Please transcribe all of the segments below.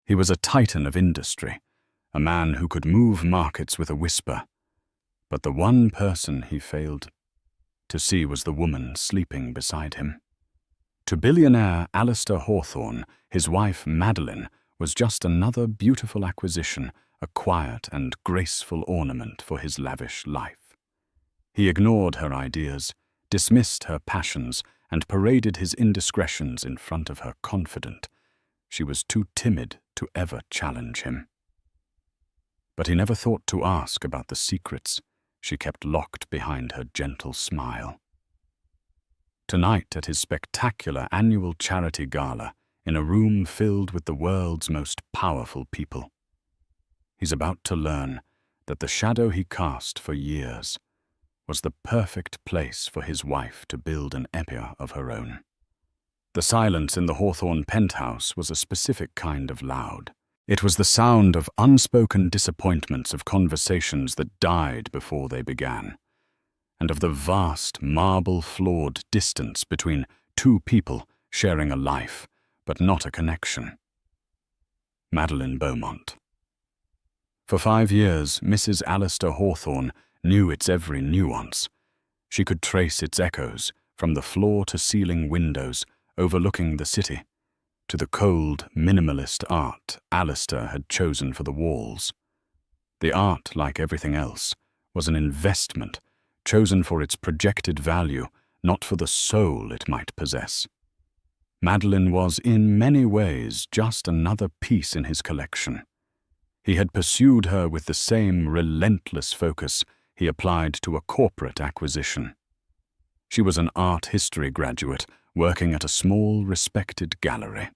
He was a titan of industry, a man who could move markets with a whisper. But the one person he failed to see was the woman sleeping beside him. To billionaire Alistair Hawthorne, his wife Madeline was just another beautiful acquisition, a quiet and graceful ornament for his lavish life. He ignored her ideas, dismissed her passions, and paraded his indiscretions in front of her confident. She was too timid to ever challenge him. But he never thought to ask about the secrets she kept locked behind her gentle smile. Tonight, at his spectacular annual charity gala, in a room filled with the world's most powerful people, he's about to learn that the shadow he cast for years was the perfect place for his wife to build an empire of her own. The silence in the Hawthorne penthouse was a specific kind of loud. It was the sound of unspoken disappointments, of conversations that died before they began, and of the vast, marble-floored distance between two people sharing a life, but not a connection. Madeline Beaumont. For 5 years, Mrs. Alistair Hawthorne knew its every nuance. She could trace its echoes from the floor-to-ceiling windows overlooking the city to the cold, minimalist art Alistair had chosen for the walls. The art, like everything else, was an investment chosen for its projected value, not for the soul it might possess. Madeline was, in many ways, just another piece in his collection. He had pursued her with the same relentless focus he applied to a corporate acquisition. She was an art history graduate working at a small, respected gallery.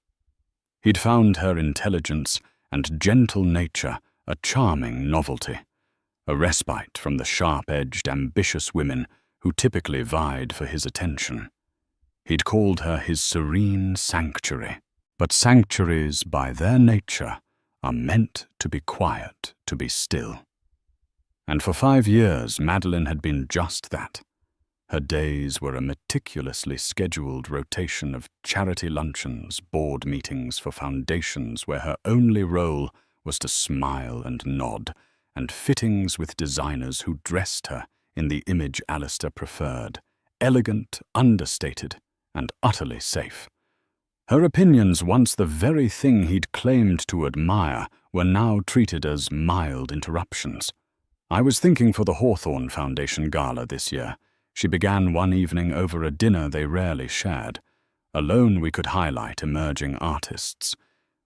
He'd found her intelligence and gentle nature a charming novelty, a respite from the sharp-edged, ambitious women who typically vied for his attention. He'd called her his serene sanctuary, but sanctuaries, by their nature, are meant to be quiet, to be still. And for 5 years, Madeline had been just that. Her days were a meticulously scheduled rotation of charity luncheons, board meetings for foundations where her only role was to smile and nod, and fittings with designers who dressed her in the image Alistair preferred, elegant, understated, and utterly safe. Her opinions, once the very thing he'd claimed to admire, were now treated as mild interruptions. "I was thinking for the Hawthorne Foundation Gala this year," she began one evening over a dinner they rarely shared. "Alone we could highlight emerging artists.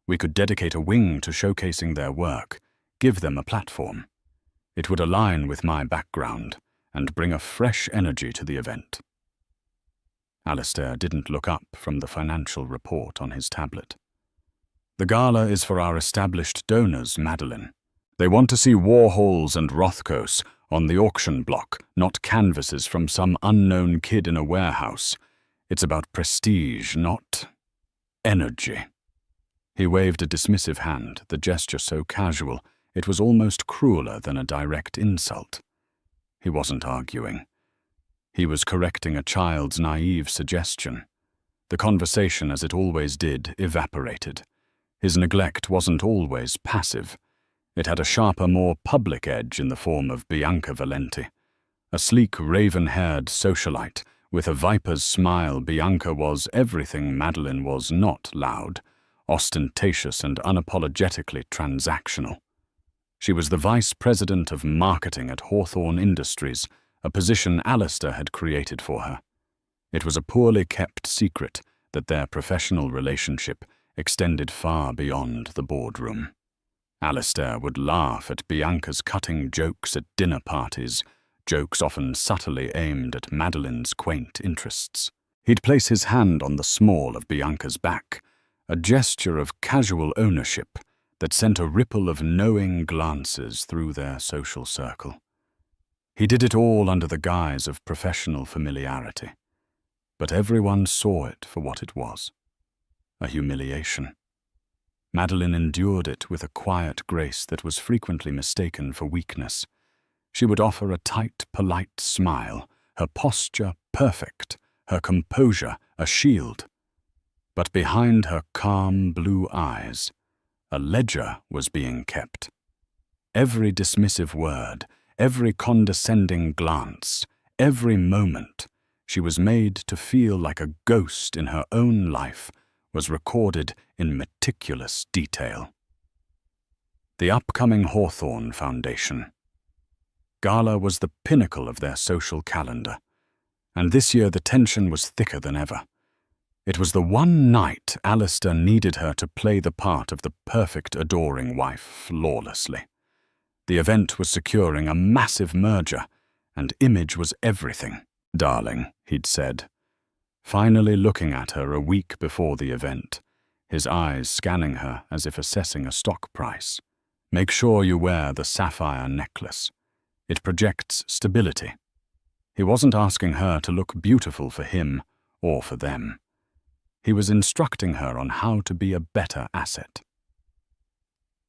We could dedicate a wing to showcasing their work, give them a platform. It would align with my background and bring a fresh energy to the event." Alistair didn't look up from the financial report on his tablet. "The gala is for our established donors, Madeline. They want to see Warhols and Rothkos on the auction block, not canvases from some unknown kid in a warehouse. It's about prestige, not energy." He waved a dismissive hand, the gesture so casual it was almost crueler than a direct insult. He wasn't arguing. He was correcting a child's naive suggestion. The conversation, as it always did, evaporated. His neglect wasn't always passive. It had a sharper, more public edge in the form of Bianca Valenti. A sleek, raven-haired socialite with a viper's smile, Bianca was everything Madeline was not: loud, ostentatious, and unapologetically transactional. She was the vice president of marketing at Hawthorne Industries, a position Alistair had created for her. It was a poorly kept secret that their professional relationship extended far beyond the boardroom. Alistair would laugh at Bianca's cutting jokes at dinner parties, jokes often subtly aimed at Madeline's quaint interests. He'd place his hand on the small of Bianca's back, a gesture of casual ownership that sent a ripple of knowing glances through their social circle. He did it all under the guise of professional familiarity, but everyone saw it for what it was: a humiliation. Madeline endured it with a quiet grace that was frequently mistaken for weakness. She would offer a tight, polite smile, her posture perfect, her composure a shield. But behind her calm blue eyes, A ledger was being kept. Every dismissive word, every condescending glance, every moment she was made to feel like a ghost in her own life was recorded in meticulous detail. The upcoming Hawthorne Foundation. Gala was the pinnacle of their social calendar, and this year the tension was thicker than ever. It was the one night Alistair needed her to play the part of the perfect adoring wife flawlessly. The event was securing a massive merger, and image was everything. "Darling," he'd said, finally looking at her a week before the event, his eyes scanning her as if assessing a stock price. "Make sure you wear the sapphire necklace. It projects stability." He wasn't asking her to look beautiful for him or for them. He was instructing her on how to be a better asset.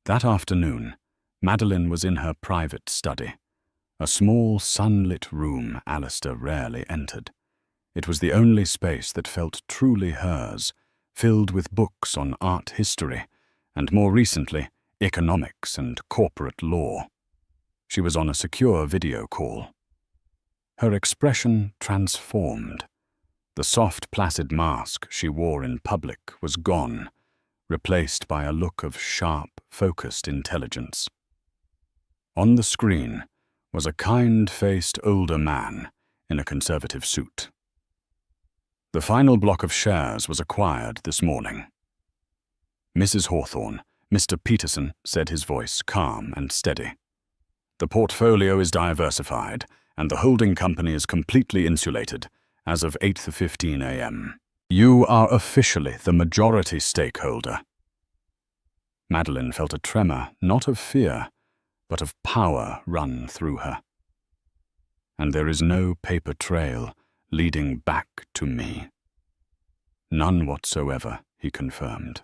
That afternoon, Madeline was in her private study, a small sunlit room Alistair rarely entered. It was the only space that felt truly hers, filled with books on art history, and more recently, economics and corporate law. She was on a secure video call. Her expression transformed. The soft, placid mask she wore in public was gone, replaced by a look of sharp, focused intelligence. On the screen was a kind-faced older man in a conservative suit. "The final block of shares was acquired this morning." "Mrs. Hawthorne," Mr. Peterson said, his voice calm and steady. "The portfolio is diversified, and the holding company is completely insulated as of 8:15 a.m. You are officially the majority stakeholder." Madeline felt a tremor, not of fear, but of power run through her. "And there is no paper trail leading back to me." "None whatsoever," he confirmed.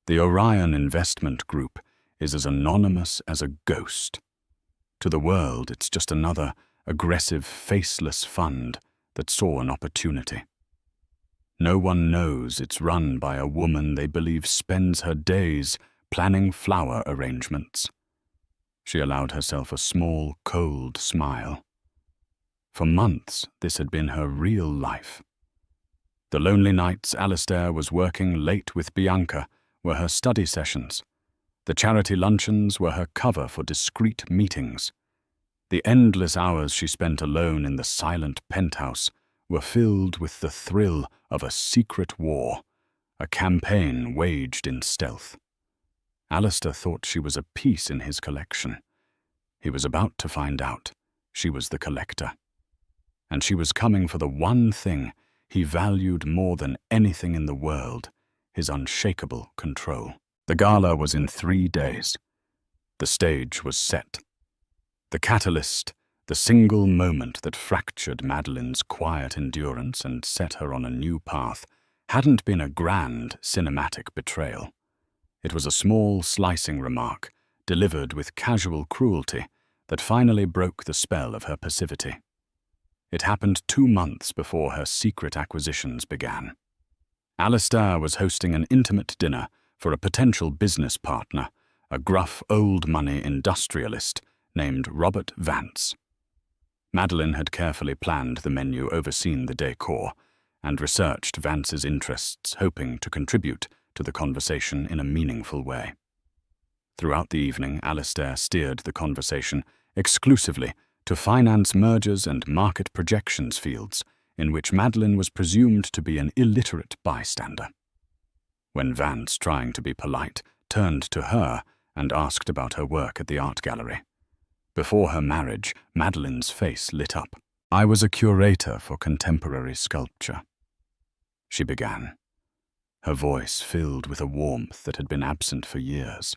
"The Orion Investment Group is as anonymous as a ghost. To the world, it's just another aggressive, faceless fund that saw an opportunity. No one knows it's run by a woman they believe spends her days planning flower arrangements." She allowed herself a small, cold smile. For months, this had been her real life. The lonely nights Alistair was working late with Bianca were her study sessions. The charity luncheons were her cover for discreet meetings. The endless hours she spent alone in the silent penthouse were filled with the thrill of a secret war, a campaign waged in stealth. Alistair thought she was a piece in his collection. He was about to find out she was the collector. And she was coming for the one thing he valued more than anything in the world, his unshakable control. The gala was in 3 days. The stage was set. The catalyst, the single moment that fractured Madeline's quiet endurance and set her on a new path, hadn't been a grand cinematic betrayal. It was a small, slicing remark, delivered with casual cruelty, that finally broke the spell of her passivity. It happened 2 months before her secret acquisitions began. Alistair was hosting an intimate dinner for a potential business partner, a gruff old-money industrialist named Robert Vance. Madeline had carefully planned the menu, overseen the decor, and researched Vance's interests, hoping to contribute to the conversation in a meaningful way. Throughout the evening, Alistair steered the conversation exclusively to finance mergers and market projections fields, in which Madeline was presumed to be an illiterate bystander. When Vance, trying to be polite, turned to her and asked about her work at the art gallery. Before her marriage, Madeline's face lit up. "I was a curator for contemporary sculpture," she began, her voice filled with a warmth that had been absent for years.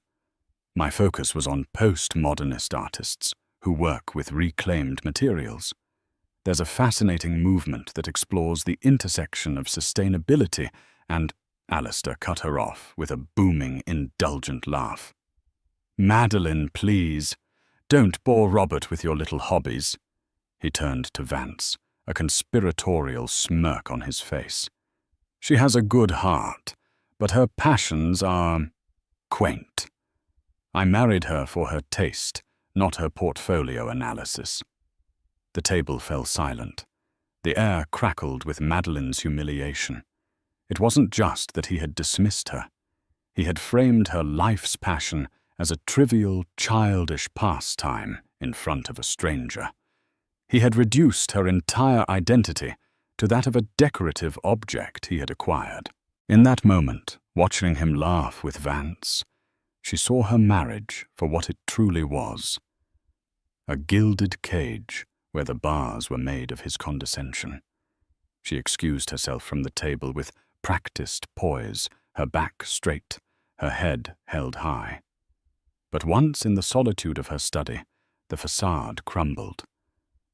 "My focus was on postmodernist artists who work with reclaimed materials. There's a fascinating movement that explores the intersection of sustainability and—" Alistair cut her off with a booming, indulgent laugh. "Madeline, please. Don't bore Robert with your little hobbies." He turned to Vance, a conspiratorial smirk on his face. "She has a good heart, but her passions are—" quaint. I married her for her taste, not her portfolio analysis. The table fell silent. The air crackled with Madeline's humiliation. It wasn't just that he had dismissed her. He had framed her life's passion as a trivial, childish pastime in front of a stranger. He had reduced her entire identity to that of a decorative object he had acquired. In that moment, watching him laugh with Vance, she saw her marriage for what it truly was. A gilded cage where the bars were made of his condescension. She excused herself from the table with practiced poise, her back straight, her head held high. But once in the solitude of her study, the facade crumbled.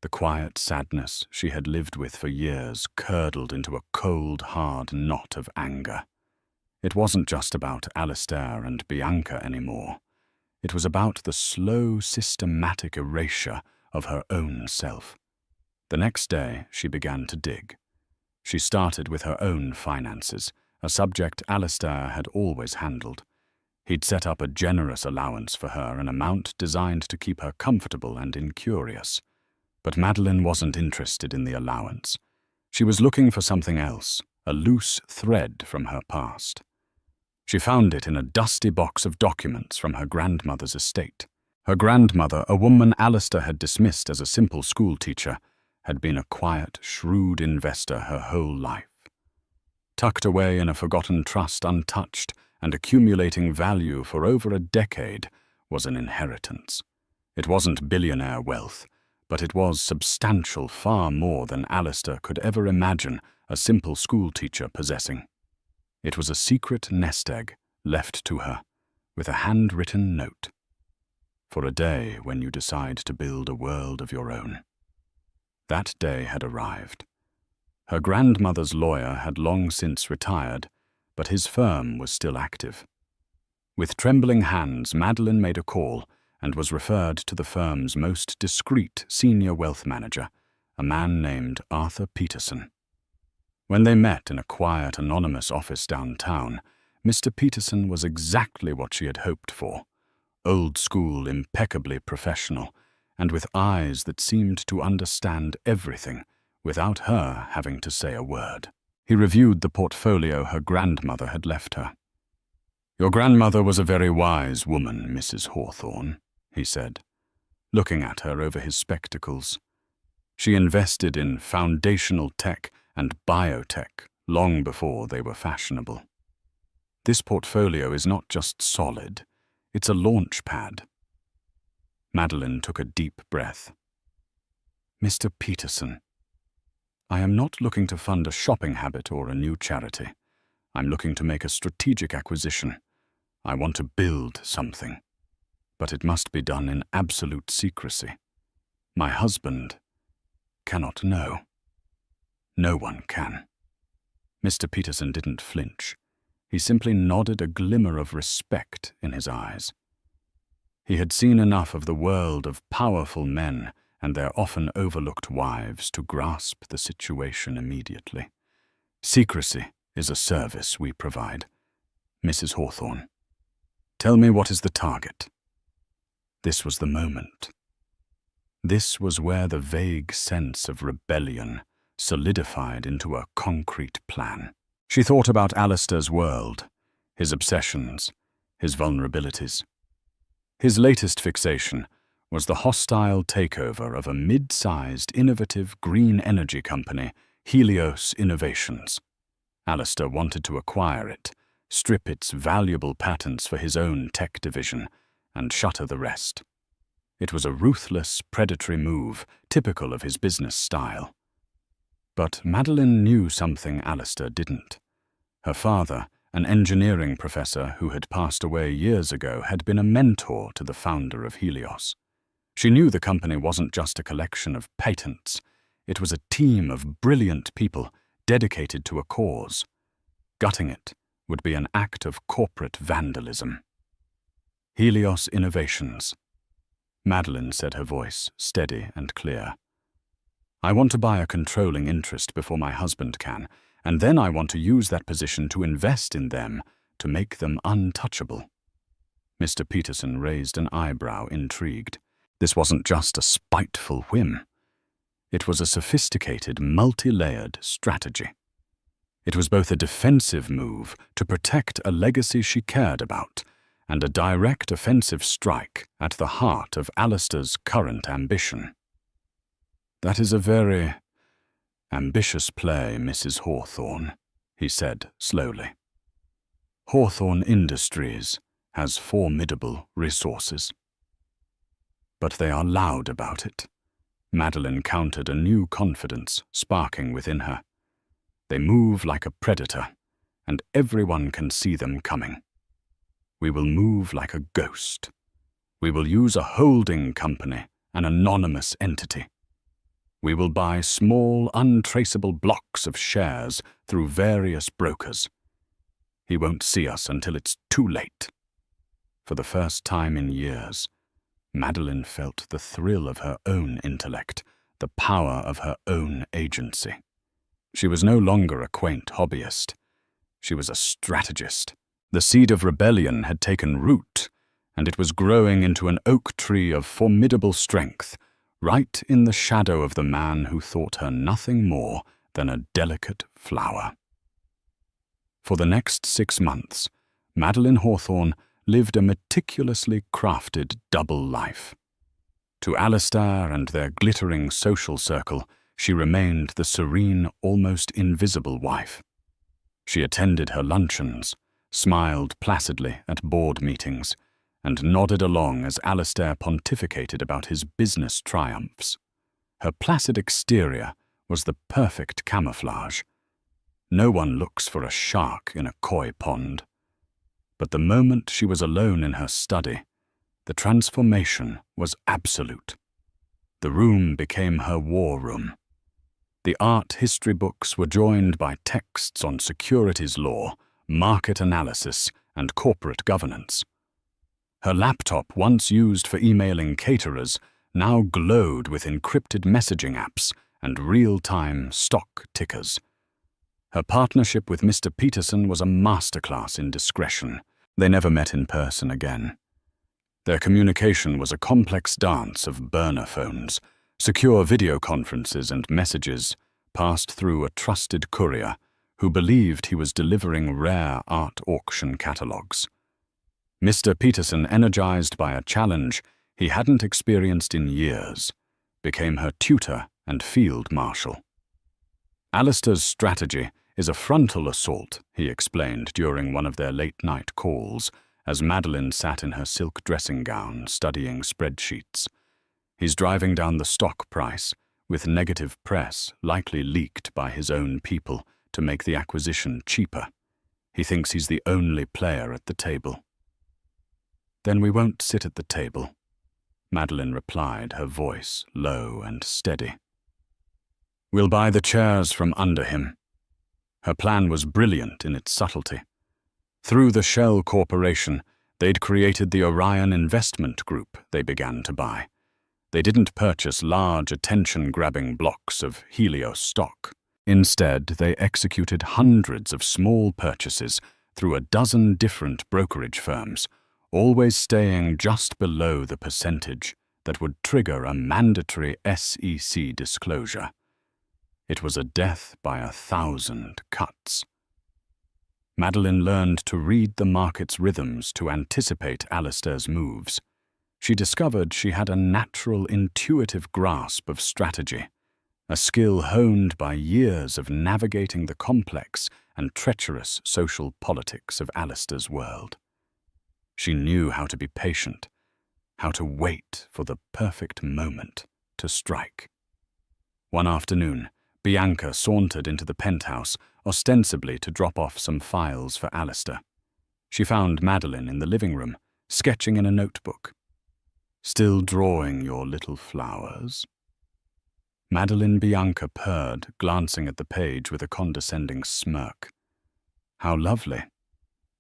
The quiet sadness she had lived with for years curdled into a cold, hard knot of anger. It wasn't just about Alistair and Bianca anymore. It was about the slow, systematic erasure of her own self. The next day, she began to dig. She started with her own finances, a subject Alistair had always handled. He'd set up a generous allowance for her, an amount designed to keep her comfortable and incurious. But Madeline wasn't interested in the allowance. She was looking for something else, a loose thread from her past. She found it in a dusty box of documents from her grandmother's estate. Her grandmother, a woman Alistair had dismissed as a simple schoolteacher, had been a quiet, shrewd investor her whole life. Tucked away in a forgotten trust, untouched and accumulating value for over a decade, was an inheritance. It wasn't billionaire wealth, but it was substantial, far more than Alistair could ever imagine a simple schoolteacher possessing. It was a secret nest egg left to her, with a handwritten note. For a day when you decide to build a world of your own. That day had arrived. Her grandmother's lawyer had long since retired, but his firm was still active. With trembling hands, Madeline made a call and was referred to the firm's most discreet senior wealth manager, a man named Arthur Peterson. When they met in a quiet, anonymous office downtown, Mr. Peterson was exactly what she had hoped for. Old school, impeccably professional, and with eyes that seemed to understand everything without her having to say a word. He reviewed the portfolio her grandmother had left her. "Your grandmother was a very wise woman, Mrs. Hawthorne," he said, looking at her over his spectacles. She invested in foundational tech and biotech long before they were fashionable. This portfolio is not just solid, it's a launch pad. Madeline took a deep breath. "Mr. Peterson, I am not looking to fund a shopping habit or a new charity. I'm looking to make a strategic acquisition. I want to build something, but it must be done in absolute secrecy. My husband cannot know. No one can." Mr. Peterson didn't flinch. He simply nodded, a glimmer of respect in his eyes. He had seen enough of the world of powerful men and their often overlooked wives to grasp the situation immediately. "Secrecy is a service we provide. Mrs. Hawthorne, tell me, what is the target?" This was the moment. This was where the vague sense of rebellion solidified into a concrete plan. She thought about Alistair's world, his obsessions, his vulnerabilities. His latest fixation was the hostile takeover of a mid-sized, innovative green energy company, Helios Innovations. Alistair wanted to acquire it, strip its valuable patents for his own tech division, and shutter the rest. It was a ruthless, predatory move, typical of his business style. But Madeline knew something Alistair didn't. Her father, an engineering professor who had passed away years ago, had been a mentor to the founder of Helios. She knew the company wasn't just a collection of patents. It was a team of brilliant people dedicated to a cause. Gutting it would be an act of corporate vandalism. "Helios Innovations," Madeline said, her voice steady and clear. "I want to buy a controlling interest before my husband can, and then I want to use that position to invest in them to make them untouchable. Mr. Peterson raised an eyebrow, intrigued. This wasn't just a spiteful whim. It was a sophisticated, multi-layered strategy. It was both a defensive move to protect a legacy she cared about and a direct offensive strike at the heart of Alistair's current ambition. "That is a very ambitious play, Mrs. Hawthorne," he said slowly. "Hawthorne Industries has formidable resources." But they are loud about it. Madeline countered, a new confidence sparking within her. They move like a predator, and everyone can see them coming. We will move like a ghost. We will use a holding company, an anonymous entity. We will buy small, untraceable blocks of shares through various brokers. He won't see us until it's too late. For the first time in years, Madeline felt the thrill of her own intellect, the power of her own agency. She was no longer a quaint hobbyist. She was a strategist. The seed of rebellion had taken root, and it was growing into an oak tree of formidable strength, right in the shadow of the man who thought her nothing more than a delicate flower. For the next 6 months, Madeline Hawthorne lived a meticulously crafted double life. To Alistair and their glittering social circle, she remained the serene, almost invisible wife. She attended her luncheons, smiled placidly at board meetings, and nodded along as Alistair pontificated about his business triumphs. Her placid exterior was the perfect camouflage. No one looks for a shark in a koi pond. But the moment she was alone in her study, the transformation was absolute. The room became her war room. The art history books were joined by texts on securities law, market analysis, and corporate governance. Her laptop, once used for emailing caterers, now glowed with encrypted messaging apps and real-time stock tickers. Her partnership with Mr. Peterson was a masterclass in discretion. They never met in person again. Their communication was a complex dance of burner phones, secure video conferences, and messages passed through a trusted courier who believed he was delivering rare art auction catalogues. Mr. Peterson, energized by a challenge he hadn't experienced in years, became her tutor and field marshal. Alistair's strategy is a frontal assault, he explained during one of their late-night calls as Madeline sat in her silk dressing gown studying spreadsheets. He's driving down the stock price, with negative press likely leaked by his own people to make the acquisition cheaper. He thinks he's the only player at the table. "Then we won't sit at the table," Madeline replied, her voice low and steady. "We'll buy the chairs from under him." Her plan was brilliant in its subtlety. Through the Shell Corporation, they'd created the Orion Investment Group they began to buy. They didn't purchase large, attention-grabbing blocks of Helios stock. Instead, they executed hundreds of small purchases through a dozen different brokerage firms, always staying just below the percentage that would trigger a mandatory SEC disclosure. It was a death by 1,000 cuts. Madeline learned to read the market's rhythms to anticipate Alistair's moves. She discovered she had a natural, intuitive grasp of strategy, a skill honed by years of navigating the complex and treacherous social politics of Alistair's world. She knew how to be patient, how to wait for the perfect moment to strike. One afternoon, Bianca sauntered into the penthouse, ostensibly to drop off some files for Alistair. She found Madeline in the living room, sketching in a notebook. "Still drawing your little flowers?" Madeline Bianca purred, glancing at the page with a condescending smirk. "How lovely.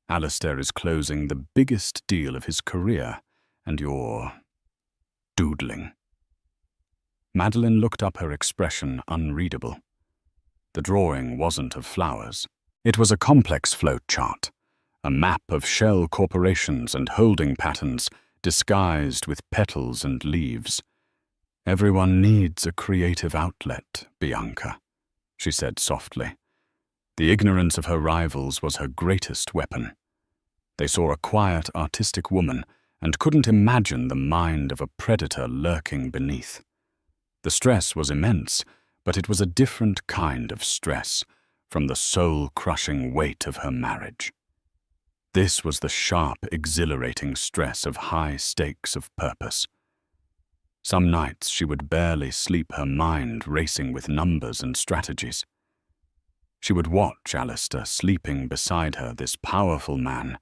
Alistair is closing the biggest deal of his career, and you're doodling." Madeline looked up, her expression unreadable. The drawing wasn't of flowers. It was a complex flow chart, a map of shell corporations and holding patterns disguised with petals and leaves. "Everyone needs a creative outlet, Bianca," she said softly. The ignorance of her rivals was her greatest weapon. They saw a quiet, artistic woman and couldn't imagine the mind of a predator lurking beneath. The stress was immense, but it was a different kind of stress from the soul-crushing weight of her marriage. This was the sharp, exhilarating stress of high stakes of purpose. Some nights she would barely sleep, her mind racing with numbers and strategies. She would watch Alistair sleeping beside her, this powerful man,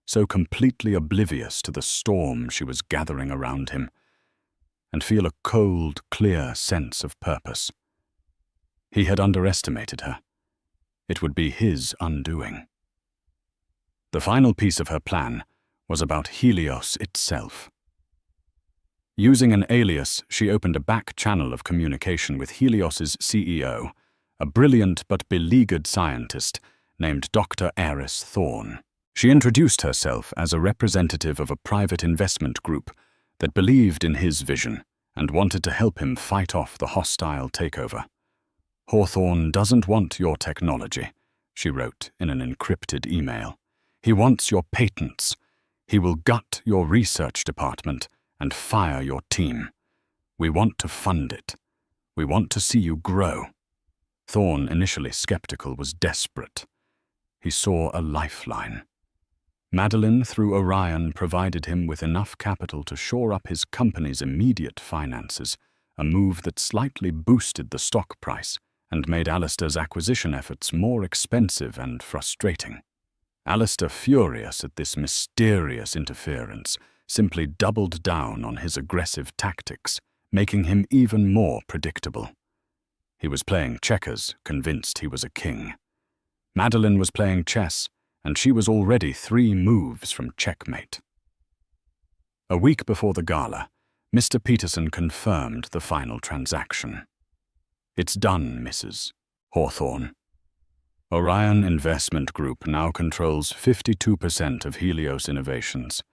so completely oblivious to the storm she was gathering around him, and feel a cold, clear sense of purpose. He had underestimated her. It would be his undoing. The final piece of her plan was about Helios itself. Using an alias, she opened a back channel of communication with Helios's CEO, a brilliant but beleaguered scientist named Dr. Aris Thorne. She introduced herself as a representative of a private investment group that believed in his vision and wanted to help him fight off the hostile takeover. "Hawthorne doesn't want your technology," she wrote in an encrypted email. "He wants your patents. He will gut your research department and fire your team. We want to fund it. We want to see you grow." Thorne, initially skeptical, was desperate. He saw a lifeline. Madeline, through Orion, provided him with enough capital to shore up his company's immediate finances, a move that slightly boosted the stock price and made Alistair's acquisition efforts more expensive and frustrating. Alistair, furious at this mysterious interference, simply doubled down on his aggressive tactics, making him even more predictable. He was playing checkers, convinced he was a king. Madeline was playing chess, and she was already 3 moves from checkmate. A week before the gala, Mr. Peterson confirmed the final transaction. "It's done, Mrs. Hawthorne. Orion Investment Group now controls 52% of Helios Innovations.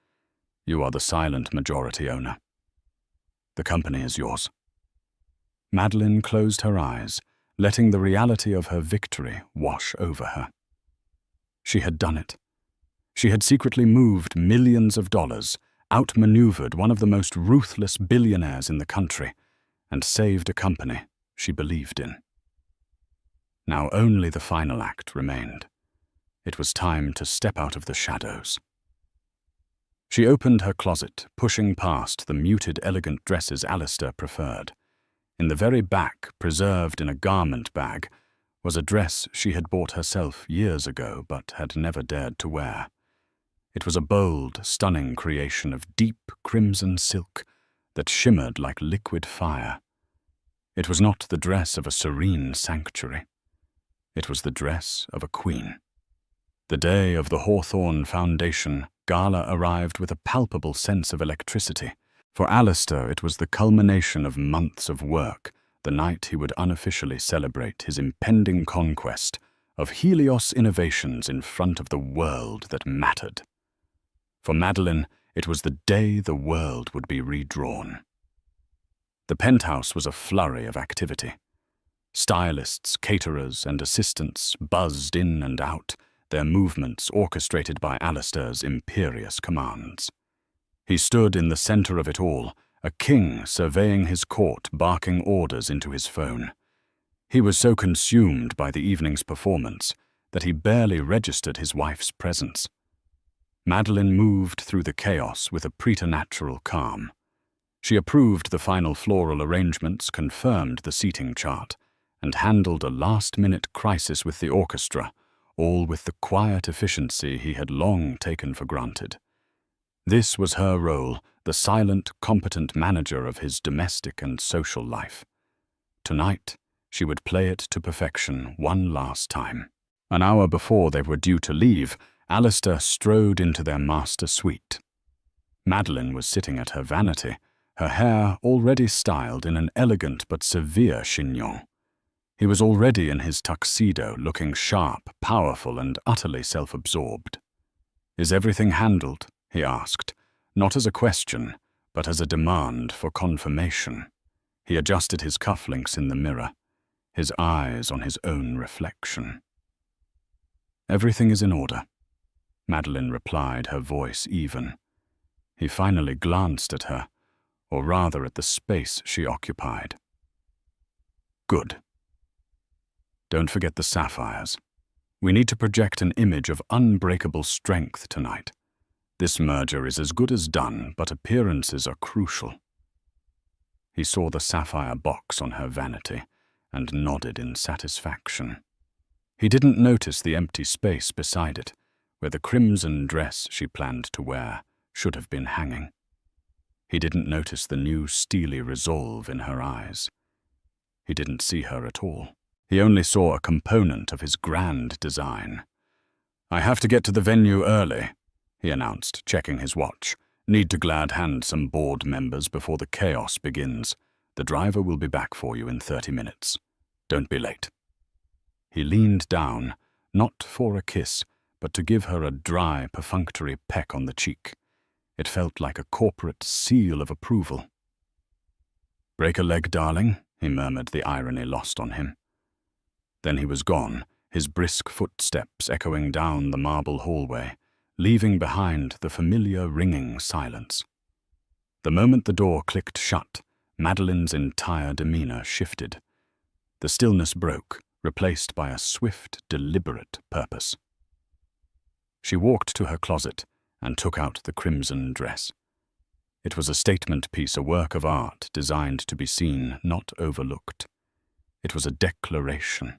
You are the silent majority owner. The company is yours." Madeline closed her eyes, letting the reality of her victory wash over her. She had done it. She had secretly moved millions of dollars, outmaneuvered one of the most ruthless billionaires in the country, and saved a company she believed in. Now only the final act remained. It was time to step out of the shadows. She opened her closet, pushing past the muted, elegant dresses Alistair preferred. In the very back, preserved in a garment bag, was a dress she had bought herself years ago but had never dared to wear. It was a bold, stunning creation of deep crimson silk that shimmered like liquid fire. It was not the dress of a serene sanctuary. It was the dress of a queen. The day of the Hawthorne Foundation gala arrived with a palpable sense of electricity. For Alistair, it was the culmination of months of work, the night he would unofficially celebrate his impending conquest of Helios Innovations in front of the world that mattered. For Madeline, it was the day the world would be redrawn. The penthouse was a flurry of activity. Stylists, caterers, and assistants buzzed in and out, their movements orchestrated by Alistair's imperious commands. He stood in the center of it all, a king surveying his court, barking orders into his phone. He was so consumed by the evening's performance that he barely registered his wife's presence. Madeline moved through the chaos with a preternatural calm. She approved the final floral arrangements, confirmed the seating chart, and handled a last-minute crisis with the orchestra, all with the quiet efficiency he had long taken for granted. This was her role, the silent, competent manager of his domestic and social life. Tonight, she would play it to perfection one last time. An hour before they were due to leave, Alistair strode into their master suite. Madeline was sitting at her vanity, her hair already styled in an elegant but severe chignon. He was already in his tuxedo, looking sharp, powerful, and utterly self-absorbed. "Is everything handled?" he asked, not as a question, but as a demand for confirmation. He adjusted his cufflinks in the mirror, his eyes on his own reflection. "Everything is in order," Madeline replied, her voice even. He finally glanced at her, or rather at the space she occupied. "Good. Don't forget the sapphires. We need to project an image of unbreakable strength tonight. This merger is as good as done, but appearances are crucial." He saw the sapphire box on her vanity and nodded in satisfaction. He didn't notice the empty space beside it, where the crimson dress she planned to wear should have been hanging. He didn't notice the new steely resolve in her eyes. He didn't see her at all. He only saw a component of his grand design. "I have to get to the venue early," he announced, checking his watch. "Need to glad hand some board members before the chaos begins. The driver will be back for you in 30 minutes. Don't be late." He leaned down, not for a kiss, but to give her a dry, perfunctory peck on the cheek. It felt like a corporate seal of approval. "Break a leg, darling," he murmured, the irony lost on him. Then he was gone, his brisk footsteps echoing down the marble hallway, leaving behind the familiar ringing silence. The moment the door clicked shut, Madeline's entire demeanor shifted. The stillness broke, replaced by a swift, deliberate purpose. She walked to her closet and took out the crimson dress. It was a statement piece, a work of art designed to be seen, not overlooked. It was a declaration.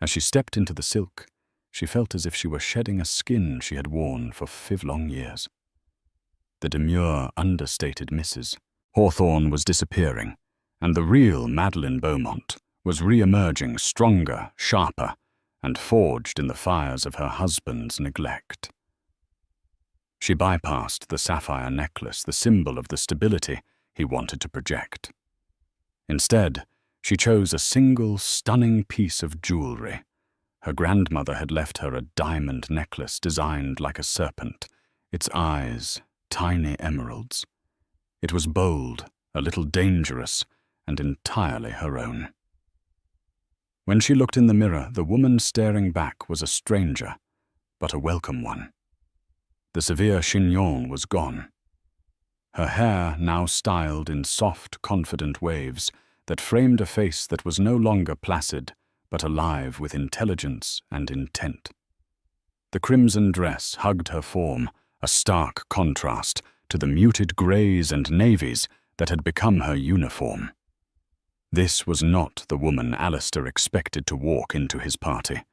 As she stepped into the silk, she felt as if she were shedding a skin she had worn for 5 long years. The demure, understated Mrs. Hawthorne was disappearing, and the real Madeline Beaumont was re-emerging stronger, sharper, and forged in the fires of her husband's neglect. She bypassed the sapphire necklace, the symbol of the stability he wanted to project. Instead, she chose a single, stunning piece of jewelry. Her grandmother had left her a diamond necklace designed like a serpent, its eyes tiny emeralds. It was bold, a little dangerous, and entirely her own. When she looked in the mirror, the woman staring back was a stranger, but a welcome one. The severe chignon was gone. Her hair now styled in soft, confident waves that framed a face that was no longer placid, but alive with intelligence and intent. The crimson dress hugged her form, a stark contrast to the muted greys and navies that had become her uniform. This was not the woman Alistair expected to walk into his party.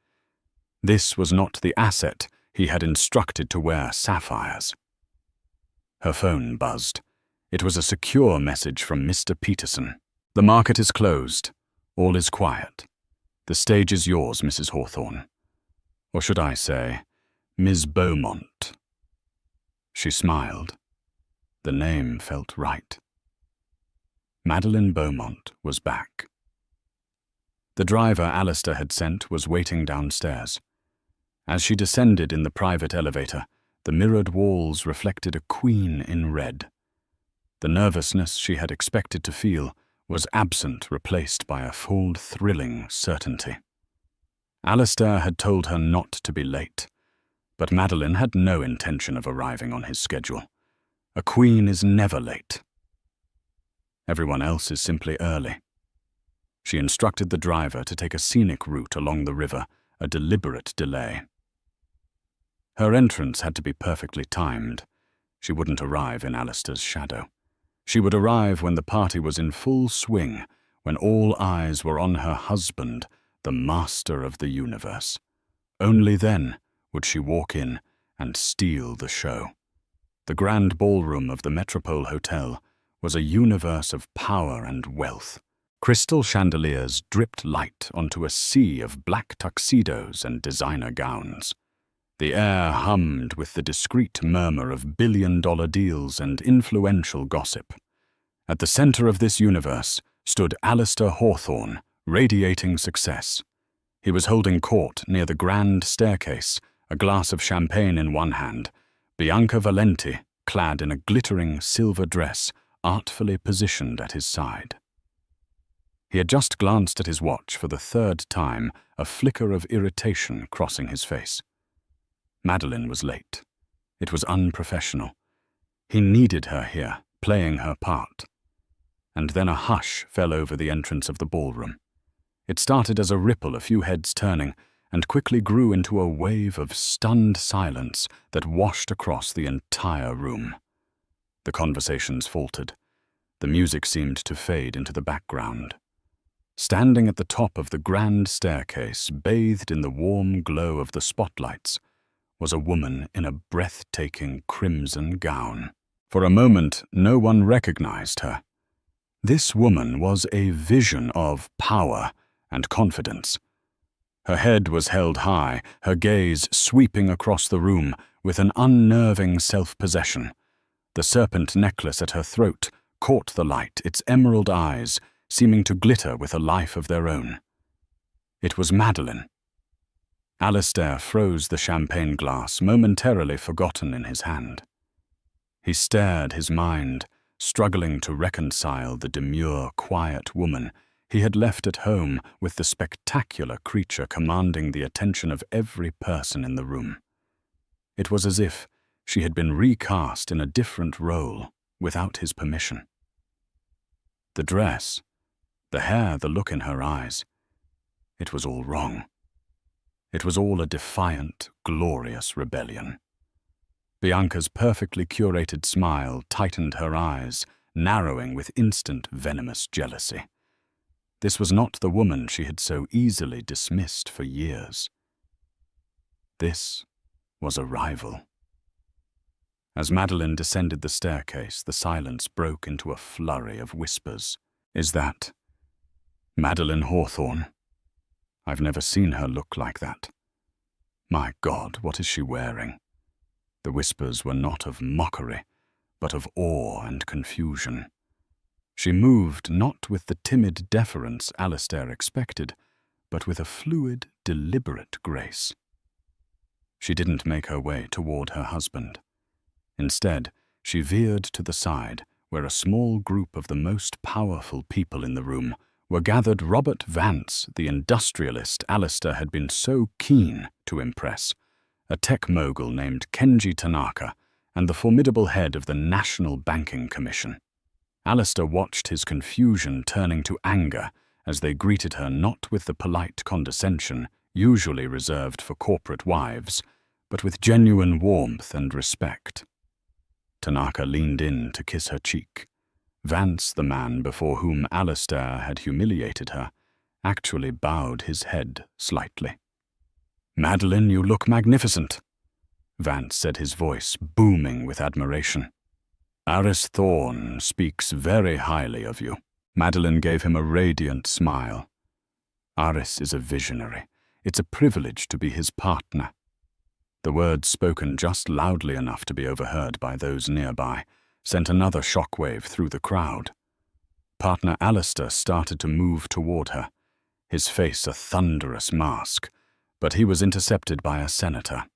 This was not the asset he had instructed to wear sapphires. Her phone buzzed. It was a secure message from Mr. Peterson. "The market is closed. All is quiet. The stage is yours, Mrs. Hawthorne. Or should I say, Ms. Beaumont." She smiled. The name felt right. Madeline Beaumont was back. The driver Alistair had sent was waiting downstairs. As she descended in the private elevator, the mirrored walls reflected a queen in red. The nervousness she had expected to feel was absent, replaced by a full, thrilling certainty. Alistair had told her not to be late, but Madeline had no intention of arriving on his schedule. A queen is never late. Everyone else is simply early. She instructed the driver to take a scenic route along the river, a deliberate delay. Her entrance had to be perfectly timed. She wouldn't arrive in Alistair's shadow. She would arrive when the party was in full swing, when all eyes were on her husband, the master of the universe. Only then would she walk in and steal the show. The grand ballroom of the Metropole Hotel was a universe of power and wealth. Crystal chandeliers dripped light onto a sea of black tuxedos and designer gowns. The air hummed with the discreet murmur of billion-dollar deals and influential gossip. At the center of this universe stood Alistair Hawthorne, radiating success. He was holding court near the grand staircase, a glass of champagne in one hand, Bianca Valenti, clad in a glittering silver dress, artfully positioned at his side. He had just glanced at his watch for the third time, a flicker of irritation crossing his face. Madeline was late. It was unprofessional. He needed her here, playing her part. And then a hush fell over the entrance of the ballroom. It started as a ripple, a few heads turning, and quickly grew into a wave of stunned silence that washed across the entire room. The conversations faltered. The music seemed to fade into the background. Standing at the top of the grand staircase, bathed in the warm glow of the spotlights, was a woman in a breathtaking crimson gown. For a moment, no one recognized her. This woman was a vision of power and confidence. Her head was held high, her gaze sweeping across the room with an unnerving self-possession. The serpent necklace at her throat caught the light, its emerald eyes seeming to glitter with a life of their own. It was Madeline. Alistair froze the champagne glass, momentarily forgotten in his hand. He stared, his mind struggling to reconcile the demure, quiet woman he had left at home with the spectacular creature commanding the attention of every person in the room. It was as if she had been recast in a different role without his permission. The dress, the hair, the look in her eyes, it was all wrong. It was all a defiant, glorious rebellion. Bianca's perfectly curated smile tightened her eyes, narrowing with instant venomous jealousy. This was not the woman she had so easily dismissed for years. This was a rival. As Madeline descended the staircase, the silence broke into a flurry of whispers. "Is that Madeline Hawthorne? I've never seen her look like that. My God, what is she wearing?" The whispers were not of mockery, but of awe and confusion. She moved not with the timid deference Alistair expected, but with a fluid, deliberate grace. She didn't make her way toward her husband. Instead, she veered to the side, where a small group of the most powerful people in the room were gathered. Robert Vance, the industrialist Alistair had been so keen to impress, a tech mogul named Kenji Tanaka, and the formidable head of the National Banking Commission. Alistair watched his confusion turning to anger as they greeted her not with the polite condescension usually reserved for corporate wives, but with genuine warmth and respect. Tanaka leaned in to kiss her cheek. Vance, the man before whom Alistair had humiliated her, actually bowed his head slightly. "Madeline, you look magnificent," Vance said, his voice booming with admiration. "Aris Thorne speaks very highly of you." Madeline gave him a radiant smile. "Aris is a visionary. It's a privilege to be his partner." The words, spoken just loudly enough to be overheard by those nearby, sent another shockwave through the crowd. Partner Alistair started to move toward her, his face a thunderous mask, but he was intercepted by a senator.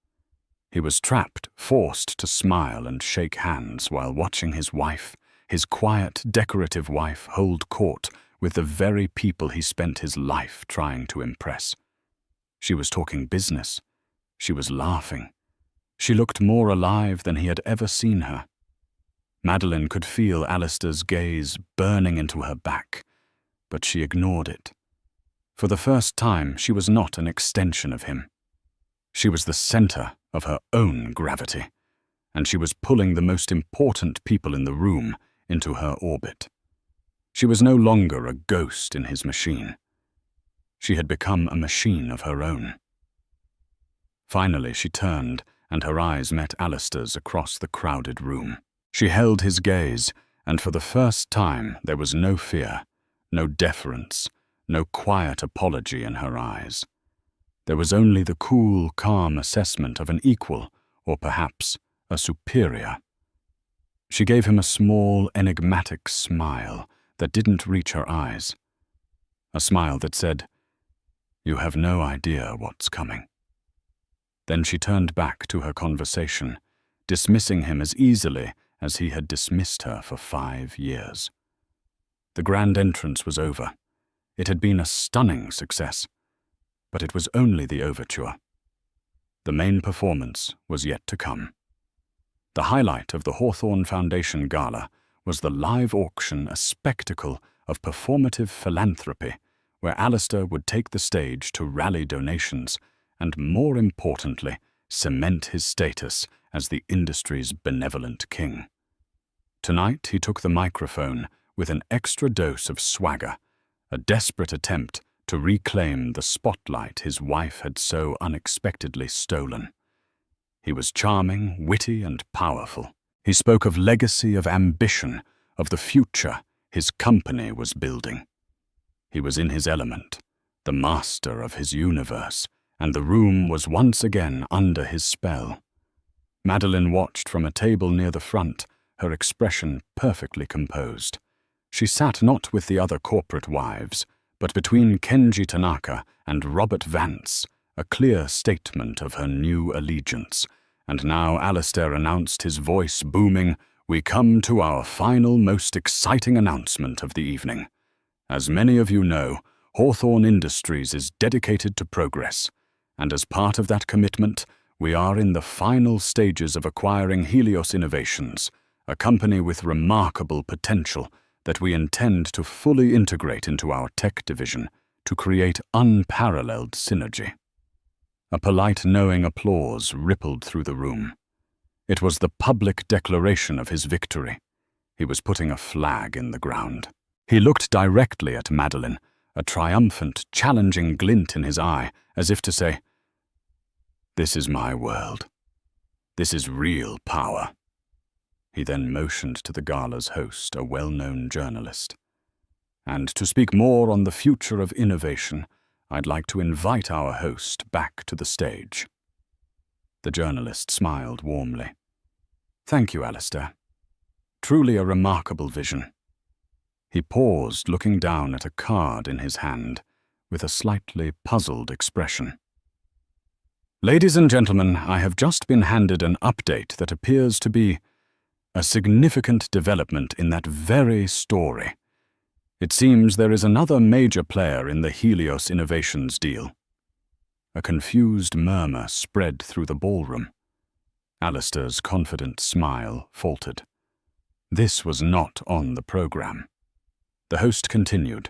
He was trapped, forced to smile and shake hands while watching his wife, his quiet, decorative wife, hold court with the very people he spent his life trying to impress. She was talking business. She was laughing. She looked more alive than he had ever seen her. Madeline could feel Alistair's gaze burning into her back, but she ignored it. For the first time, she was not an extension of him. She was the center of her own gravity, and she was pulling the most important people in the room into her orbit. She was no longer a ghost in his machine. She had become a machine of her own. Finally, she turned, and her eyes met Alistair's across the crowded room. She held his gaze, and for the first time there was no fear, no deference, no quiet apology in her eyes. There was only the cool, calm assessment of an equal, or perhaps a superior. She gave him a small, enigmatic smile that didn't reach her eyes. A smile that said, "You have no idea what's coming." Then she turned back to her conversation, dismissing him as easily as he had dismissed her for 5 years. The grand entrance was over. It had been a stunning success, but it was only the overture. The main performance was yet to come. The highlight of the Hawthorne Foundation Gala was the live auction, a spectacle of performative philanthropy, where Alistair would take the stage to rally donations and, more importantly, cement his status as the industry's benevolent king. Tonight he took the microphone with an extra dose of swagger, a desperate attempt to reclaim the spotlight his wife had so unexpectedly stolen. He was charming, witty, and powerful. He spoke of legacy, of ambition, of the future his company was building. He was in his element, the master of his universe, and the room was once again under his spell. Madeline watched from a table near the front, her expression perfectly composed. She sat not with the other corporate wives, but between Kenji Tanaka and Robert Vance, a clear statement of her new allegiance. And now Alistair announced, his voice booming, "We come to our final, most exciting announcement of the evening. As many of you know, Hawthorne Industries is dedicated to progress, and as part of that commitment, we are in the final stages of acquiring Helios Innovations, a company with remarkable potential that we intend to fully integrate into our tech division to create unparalleled synergy." A polite, knowing applause rippled through the room. It was the public declaration of his victory. He was putting a flag in the ground. He looked directly at Madeline, a triumphant, challenging glint in his eye, as if to say, "This is my world. This is real power." He then motioned to the gala's host, a well-known journalist. "And to speak more on the future of innovation, I'd like to invite our host back to the stage." The journalist smiled warmly. "Thank you, Alistair. Truly a remarkable vision." He paused, looking down at a card in his hand, with a slightly puzzled expression. "Ladies and gentlemen, I have just been handed an update that appears to be a significant development in that very story. It seems there is another major player in the Helios Innovations deal." A confused murmur spread through the ballroom. Alistair's confident smile faltered. This was not on the program. The host continued,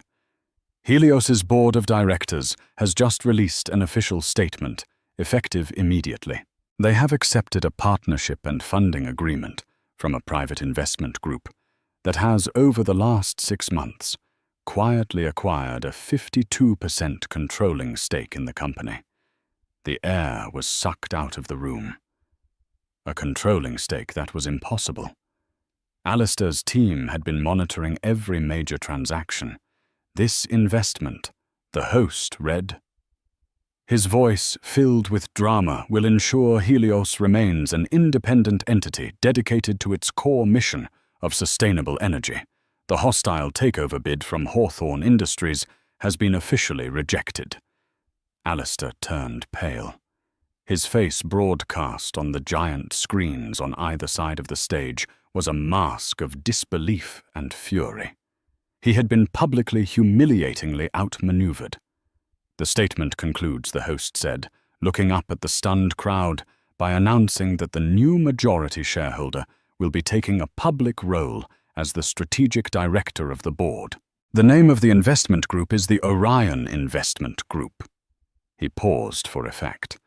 "Helios's board of directors has just released an official statement, effective immediately. They have accepted a partnership and funding agreement from a private investment group that has, over the last 6 months, quietly acquired a 52% controlling stake in the company." The air was sucked out of the room. A controlling stake, that was impossible. Alistair's team had been monitoring every major transaction. This investment, the host read. His voice, filled with drama, will ensure Helios remains an independent entity dedicated to its core mission of sustainable energy. The hostile takeover bid from Hawthorne Industries has been officially rejected. Alistair turned pale. His face, broadcast on the giant screens on either side of the stage, was a mask of disbelief and fury. He had been publicly humiliatingly outmaneuvered. The statement concludes, the host said, looking up at the stunned crowd, by announcing that the new majority shareholder will be taking a public role as the strategic director of the board. The name of the investment group is the Orion Investment Group. He paused for effect.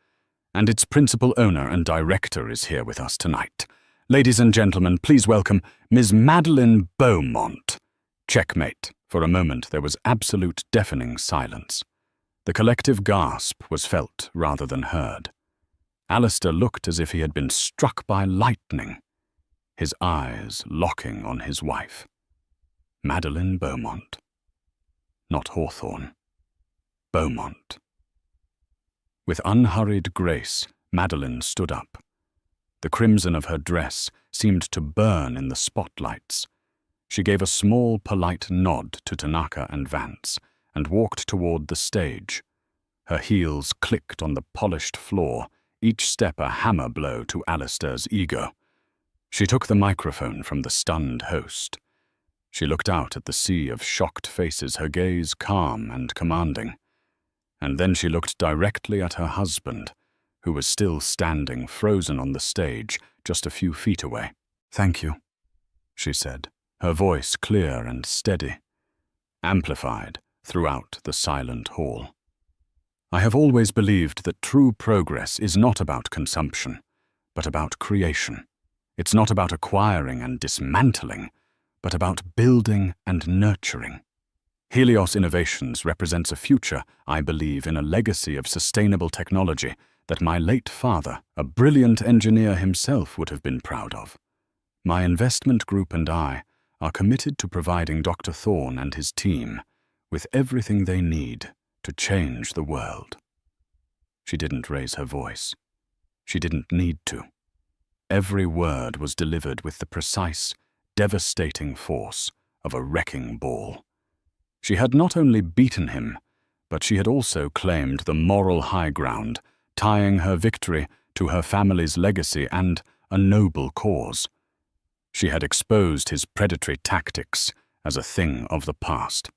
And its principal owner and director is here with us tonight. Ladies and gentlemen, please welcome Ms. Madeline Beaumont. Checkmate. For a moment there was absolute deafening silence. The collective gasp was felt rather than heard. Alistair looked as if he had been struck by lightning, his eyes locking on his wife. Madeline Beaumont. Not Hawthorne. Beaumont. With unhurried grace, Madeline stood up. The crimson of her dress seemed to burn in the spotlights. She gave a small, polite nod to Tanaka and Vance and walked toward the stage. Her heels clicked on the polished floor, each step a hammer blow to Alistair's ego. She took the microphone from the stunned host. She looked out at the sea of shocked faces, her gaze calm and commanding. And then she looked directly at her husband, who was still standing frozen on the stage just a few feet away. "Thank you," she said, her voice clear and steady, amplified throughout the silent hall. "I have always believed that true progress is not about consumption, but about creation. It's not about acquiring and dismantling, but about building and nurturing. Helios Innovations represents a future, I believe, in a legacy of sustainable technology that my late father, a brilliant engineer himself, would have been proud of. My investment group and I are committed to providing Dr. Thorne and his team with everything they need to change the world." She didn't raise her voice. She didn't need to. Every word was delivered with the precise, devastating force of a wrecking ball. She had not only beaten him, but she had also claimed the moral high ground, tying her victory to her family's legacy and a noble cause. She had exposed his predatory tactics as a thing of the past.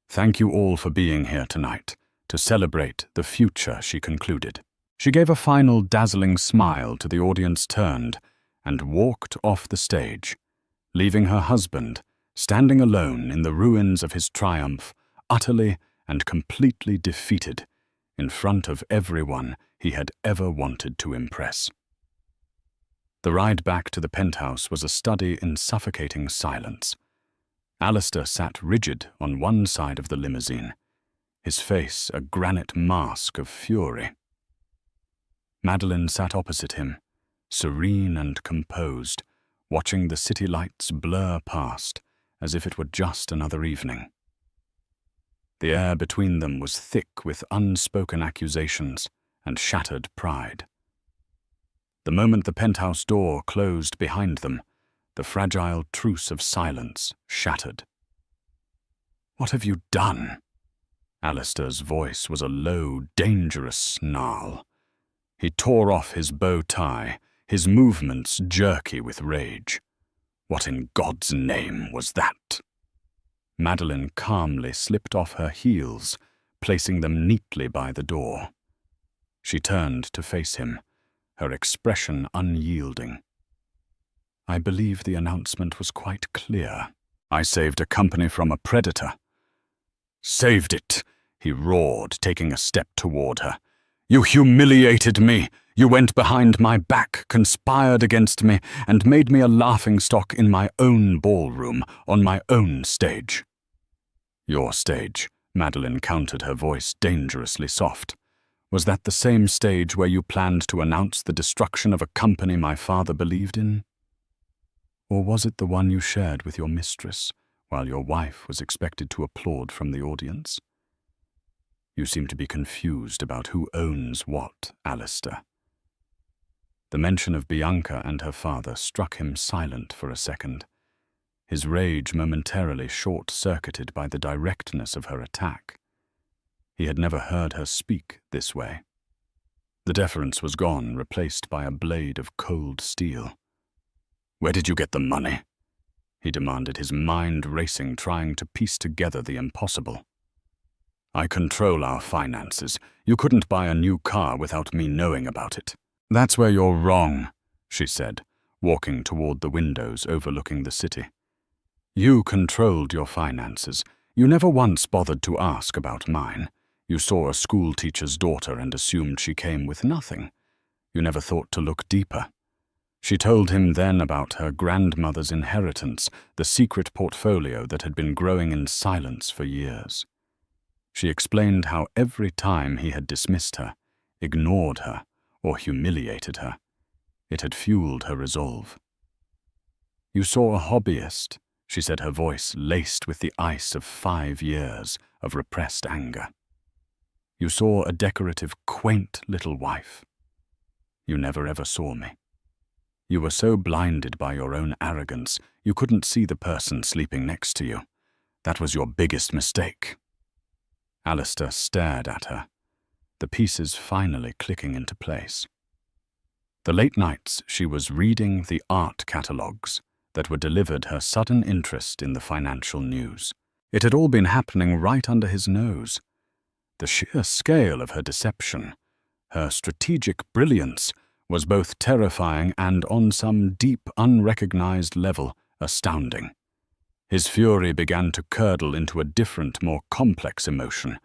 "Thank you all for being here tonight to celebrate the future," she concluded. She gave a final dazzling smile to the audience, turned, and walked off the stage, leaving her husband standing alone in the ruins of his triumph, utterly and completely defeated in front of everyone he had ever wanted to impress. The ride back to the penthouse was a study in suffocating silence. Alistair sat rigid on one side of the limousine, his face a granite mask of fury. Madeline sat opposite him, serene and composed, watching the city lights blur past as if it were just another evening. The air between them was thick with unspoken accusations and shattered pride. The moment the penthouse door closed behind them, the fragile truce of silence shattered. "What have you done?" Alistair's voice was a low, dangerous snarl. He tore off his bow tie, his movements jerky with rage. "What in God's name was that?" Madeline calmly slipped off her heels, placing them neatly by the door. She turned to face him, her expression unyielding. "I believe the announcement was quite clear. I saved a company from a predator." "Saved it," he roared, taking a step toward her. "You humiliated me. You went behind my back, conspired against me, and made me a laughingstock in my own ballroom, on my own stage." "Your stage," Madeline countered, her voice dangerously soft. "Was that the same stage where you planned to announce the destruction of a company my father believed in? Or was it the one you shared with your mistress, while your wife was expected to applaud from the audience? You seem to be confused about who owns what, Alistair." The mention of Bianca and her father struck him silent for a second, his rage momentarily short-circuited by the directness of her attack. He had never heard her speak this way. The deference was gone, replaced by a blade of cold steel. "Where did you get the money?" he demanded, his mind racing, trying to piece together the impossible. "I control our finances. You couldn't buy a new car without me knowing about it." "That's where you're wrong," she said, walking toward the windows overlooking the city. "You controlled your finances. You never once bothered to ask about mine. You saw a schoolteacher's daughter and assumed she came with nothing. You never thought to look deeper." She told him then about her grandmother's inheritance, the secret portfolio that had been growing in silence for years. She explained how every time he had dismissed her, ignored her, or humiliated her, it had fueled her resolve. "You saw a hobbyist," she said, her voice laced with the ice of 5 years of repressed anger. "You saw a decorative, quaint little wife. You never ever saw me. You were so blinded by your own arrogance, you couldn't see the person sleeping next to you. That was your biggest mistake." Alistair stared at her. the pieces finally clicking into place. The late nights she was reading the art catalogues that were delivered her sudden interest in the financial news. It had all been happening right under his nose. The sheer scale of her deception, her strategic brilliance, was both terrifying and, on some deep, unrecognized level, astounding. His fury began to curdle into a different, more complex emotion,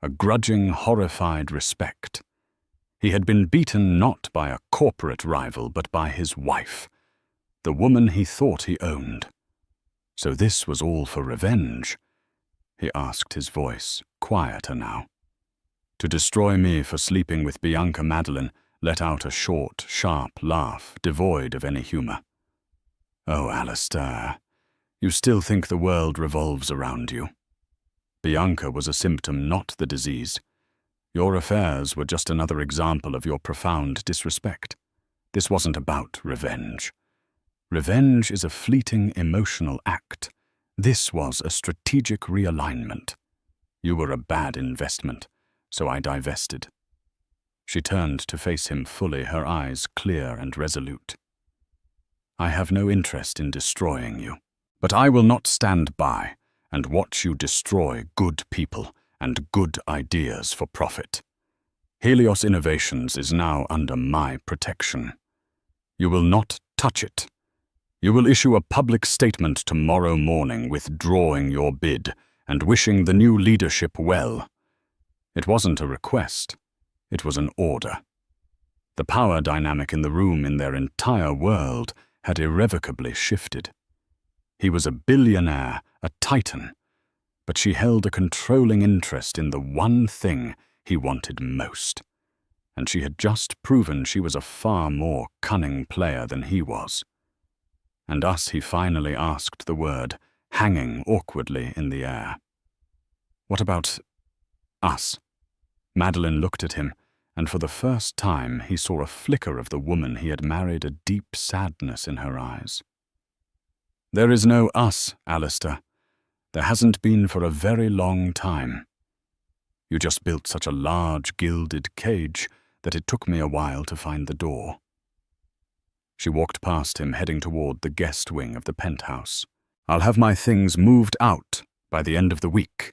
a grudging, horrified respect. He had been beaten not by a corporate rival, but by his wife, the woman he thought he owned. So this was all for revenge? He asked, his voice quieter now. To destroy me for sleeping with Bianca Madeline let out a short, sharp laugh, devoid of any humor. Oh, Alistair, you still think the world revolves around you. Bianca was a symptom, not the disease. Your affairs were just another example of your profound disrespect. This wasn't about revenge. Revenge is a fleeting emotional act. This was a strategic realignment. You were a bad investment, so I divested. She turned to face him fully, her eyes clear and resolute. I have no interest in destroying you, but I will not stand by and watch you destroy good people and good ideas for profit. Helios Innovations is now under my protection. You will not touch it. You will issue a public statement tomorrow morning withdrawing your bid and wishing the new leadership well. It wasn't a request. It was an order. The power dynamic in the room, in their entire world, had irrevocably shifted. He was a billionaire, a titan, but she held a controlling interest in the one thing he wanted most, and she had just proven she was a far more cunning player than he was. And us, he finally asked the word, hanging awkwardly in the air. What about us? Madeline looked at him, and for the first time he saw a flicker of the woman he had married, a deep sadness in her eyes. There is no us, Alistair. There hasn't been for a very long time. You just built such a large gilded cage that it took me a while to find the door. She walked past him, heading toward the guest wing of the penthouse. I'll have my things moved out by the end of the week.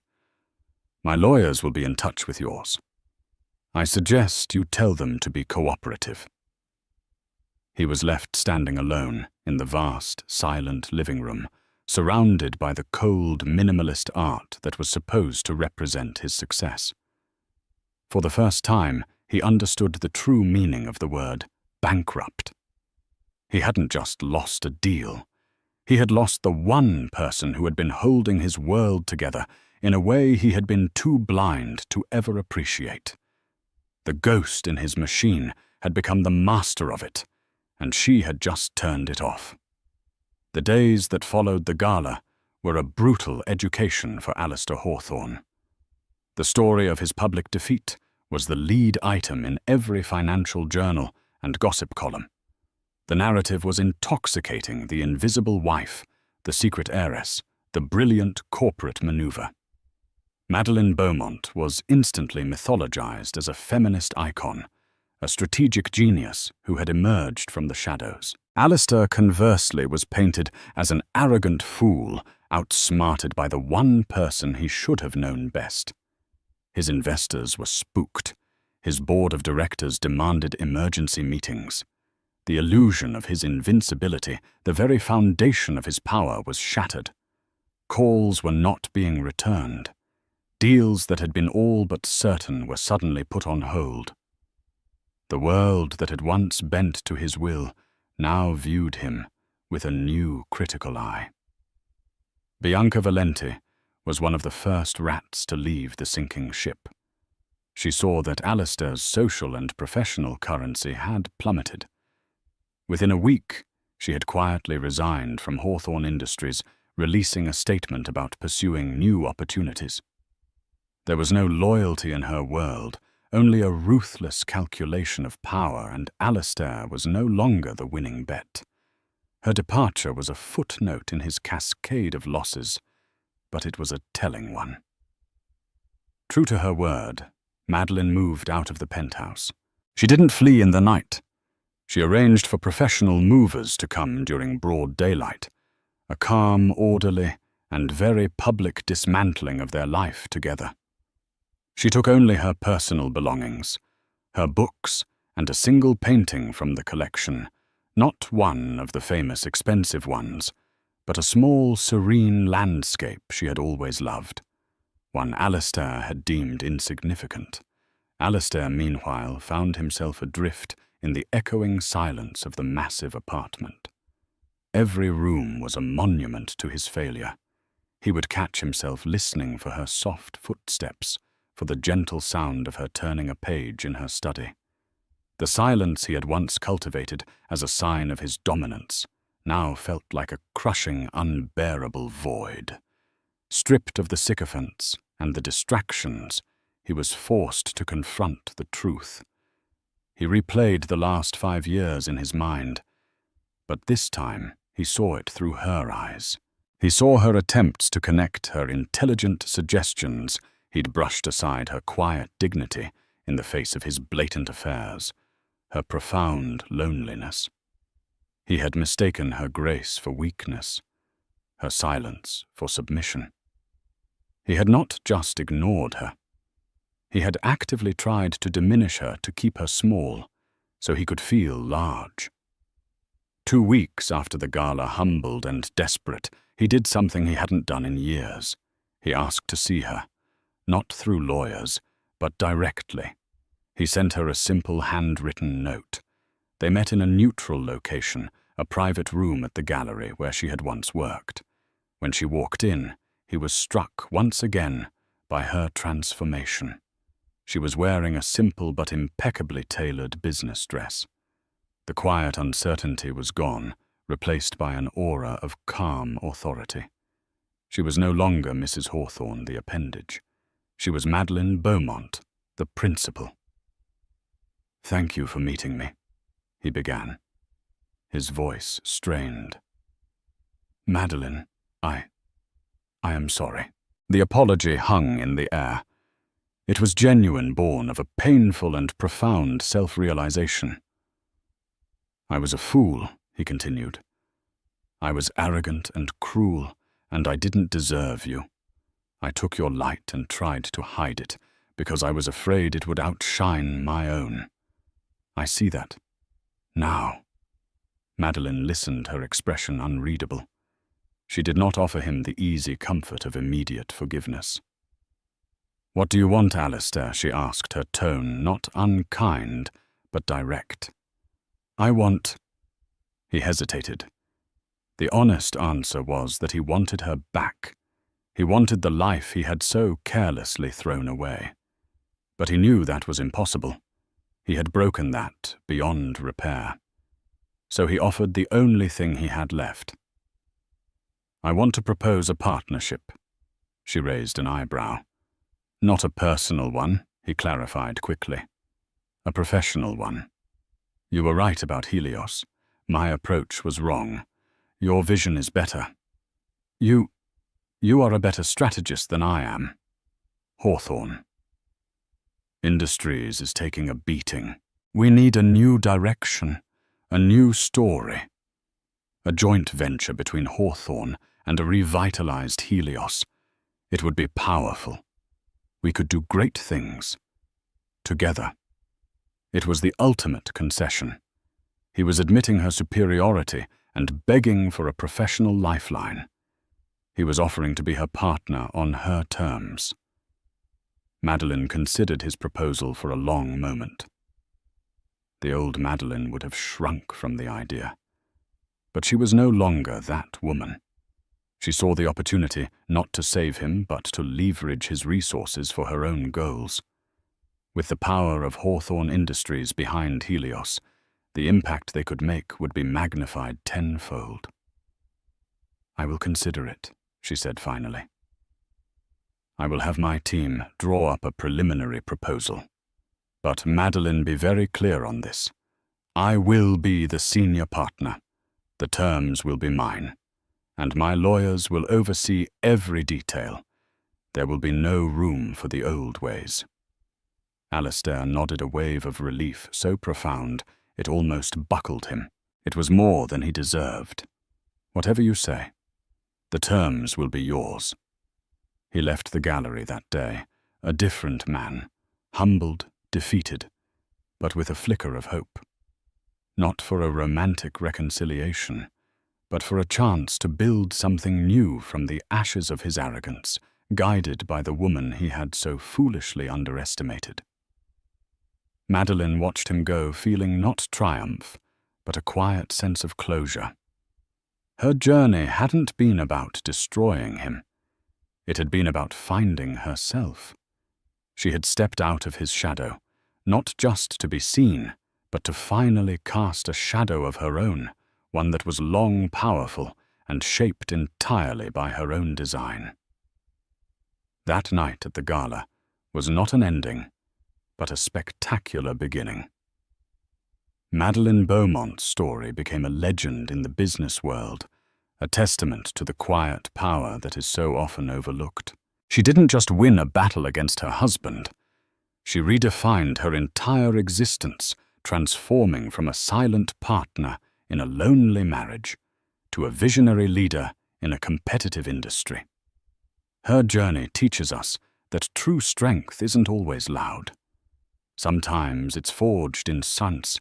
My lawyers will be in touch with yours. I suggest you tell them to be cooperative. He was left standing alone in the vast, silent living room, surrounded by the cold, minimalist art that was supposed to represent his success. For the first time, he understood the true meaning of the word bankrupt. He hadn't just lost a deal. He had lost the one person who had been holding his world together in a way he had been too blind to ever appreciate. The ghost in his machine had become the master of it, and she had just turned it off. The days that followed the gala were a brutal education for Alistair Hawthorne. The story of his public defeat was the lead item in every financial journal and gossip column. The narrative was intoxicating: the invisible wife, the secret heiress, the brilliant corporate maneuver. Madeline Beaumont was instantly mythologized as a feminist icon, a strategic genius who had emerged from the shadows. Alistair, conversely, was painted as an arrogant fool, outsmarted by the one person he should have known best. His investors were spooked. His board of directors demanded emergency meetings. The illusion of his invincibility, the very foundation of his power, was shattered. Calls were not being returned. Deals that had been all but certain were suddenly put on hold. The world that had once bent to his will now viewed him with a new critical eye. Bianca Valenti was one of the first rats to leave the sinking ship. She saw that Alistair's social and professional currency had plummeted. Within a week, she had quietly resigned from Hawthorne Industries, releasing a statement about pursuing new opportunities. There was no loyalty in her world, only a ruthless calculation of power, and Alistair was no longer the winning bet. Her departure was a footnote in his cascade of losses, but it was a telling one. True to her word, Madeline moved out of the penthouse. She didn't flee in the night. She arranged for professional movers to come during broad daylight, a calm, orderly, and very public dismantling of their life together. She took only her personal belongings, her books, and a single painting from the collection, not one of the famous expensive ones, but a small, serene landscape she had always loved, one Alistair had deemed insignificant. Alistair, meanwhile, found himself adrift in the echoing silence of the massive apartment. Every room was a monument to his failure. He would catch himself listening for her soft footsteps, for the gentle sound of her turning a page in her study. The silence he had once cultivated as a sign of his dominance now felt like a crushing, unbearable void. Stripped of the sycophants and the distractions, he was forced to confront the truth. He replayed the last 5 years in his mind, but this time he saw it through her eyes. He saw her attempts to connect her intelligent suggestions. He'd brushed aside her quiet dignity in the face of his blatant affairs, her profound loneliness. He had mistaken her grace for weakness, her silence for submission. He had not just ignored her. He had actively tried to diminish her to keep her small, so he could feel large. 2 weeks after the gala, humbled and desperate, he did something he hadn't done in years. He asked to see her, not through lawyers, but directly. He sent her a simple handwritten note. They met in a neutral location, a private room at the gallery where she had once worked. When she walked in, he was struck once again by her transformation. She was wearing a simple but impeccably tailored business dress. The quiet uncertainty was gone, replaced by an aura of calm authority. She was no longer Mrs. Hawthorne, the appendage. She was Madeline Beaumont, the principal. "Thank you for meeting me," he began, his voice strained. "Madeline, I am sorry." The apology hung in the air. It was genuine, born of a painful and profound self-realization. "I was a fool," he continued. "I was arrogant and cruel, and I didn't deserve you. I took your light and tried to hide it, because I was afraid it would outshine my own. I see that. Now." Madeline listened, her expression unreadable. She did not offer him the easy comfort of immediate forgiveness. "What do you want, Alistair?" she asked, her tone not unkind, but direct. "I want—" He hesitated. The honest answer was that he wanted her back. He wanted the life he had so carelessly thrown away. But he knew that was impossible. He had broken that beyond repair. So he offered the only thing he had left. "I want to propose a partnership." She raised an eyebrow. "Not a personal one," he clarified quickly. "A professional one. You were right about Helios. My approach was wrong. Your vision is better. You are a better strategist than I am. Hawthorne. Industries is taking a beating. We need a new direction, a new story. A joint venture between Hawthorne and a revitalized Helios. It would be powerful. We could do great things. Together." It was the ultimate concession. He was admitting her superiority and begging for a professional lifeline. He was offering to be her partner on her terms. Madeline considered his proposal for a long moment. The old Madeline would have shrunk from the idea. But she was no longer that woman. She saw the opportunity not to save him, but to leverage his resources for her own goals. With the power of Hawthorne Industries behind Helios, the impact they could make would be magnified tenfold. "I will consider it," she said finally. "I will have my team draw up a preliminary proposal. But Madeline, be very clear on this. I will be the senior partner. The terms will be mine, and my lawyers will oversee every detail. There will be no room for the old ways." Alistair nodded, a wave of relief so profound it almost buckled him. It was more than he deserved. Whatever you say, the terms will be yours. He left the gallery that day, a different man, humbled, defeated, but with a flicker of hope. Not for a romantic reconciliation, but for a chance to build something new from the ashes of his arrogance, guided by the woman he had so foolishly underestimated. Madeline watched him go, feeling not triumph, but a quiet sense of closure. Her journey hadn't been about destroying him. It had been about finding herself. She had stepped out of his shadow, not just to be seen, but to finally cast a shadow of her own, one that was long powerful and shaped entirely by her own design. That night at the gala was not an ending, but a spectacular beginning. Madeline Beaumont's story became a legend in the business world, a testament to the quiet power that is so often overlooked. She didn't just win a battle against her husband. She redefined her entire existence, transforming from a silent partner in a lonely marriage to a visionary leader in a competitive industry. Her journey teaches us that true strength isn't always loud. Sometimes it's forged in silence,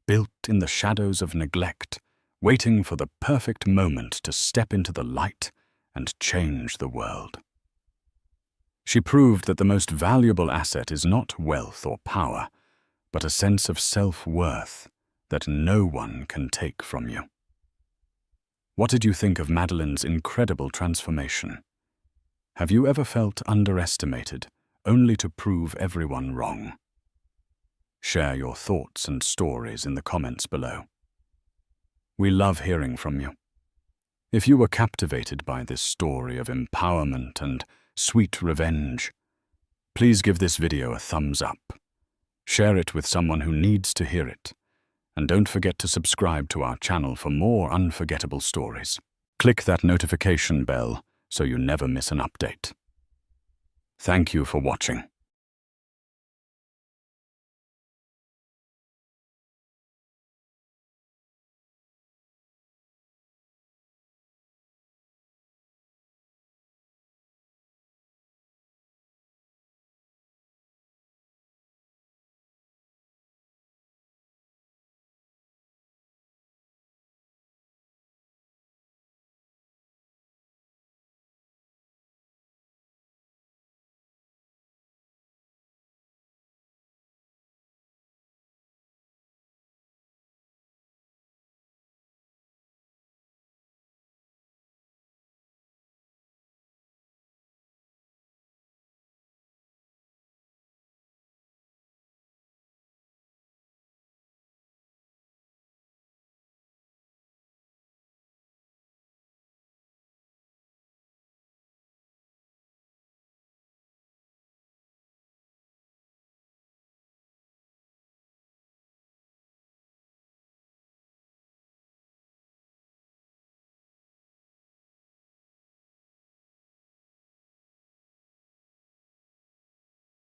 built in the shadows of neglect, waiting for the perfect moment to step into the light and change the world. She proved that the most valuable asset is not wealth or power, but a sense of self-worth that no one can take from you. What did you think of Madeline's incredible transformation? Have you ever felt underestimated, only to prove everyone wrong? Share your thoughts and stories in the comments below. We love hearing from you. If you were captivated by this story of empowerment and sweet revenge, please give this video a thumbs up. Share it with someone who needs to hear it. And don't forget to subscribe to our channel for more unforgettable stories. Click that notification bell so you never miss an update. Thank you for watching.